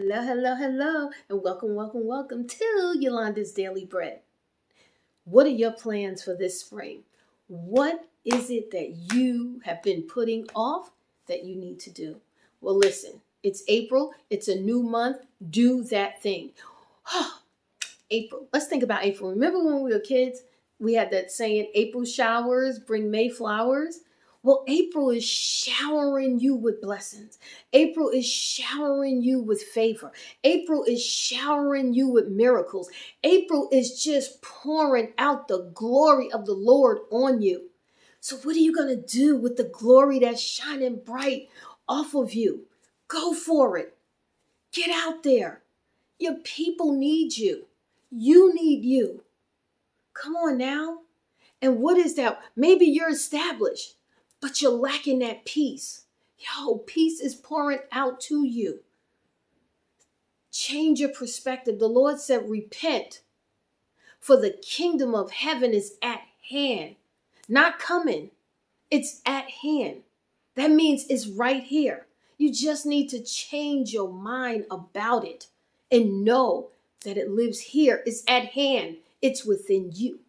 Hello, hello, hello, and welcome, welcome, welcome to Yolanda's Daily Bread. What are your plans for this spring? What is it that you have been putting off that you need to do? Well, listen, it's April, it's a new month. Do that thing. April. Let's think about April. Remember when we were kids? We had that saying, April showers bring May flowers. Well, April is showering you with blessings. April is showering you with favor. April is showering you with miracles. April is just pouring out the glory of the Lord on you. So, what are you going to do with the glory that's shining bright off of you? Go for it. Get out there. Your people need you. You need you. Come on now. And what is that? Maybe you're established, but you're lacking that peace. Yo, peace is pouring out to you. Change your perspective. The Lord said, repent, for the kingdom of heaven is at hand. Not coming, it's at hand. That means it's right here. You just need to change your mind about it and know that it lives here. It's at hand. It's within you.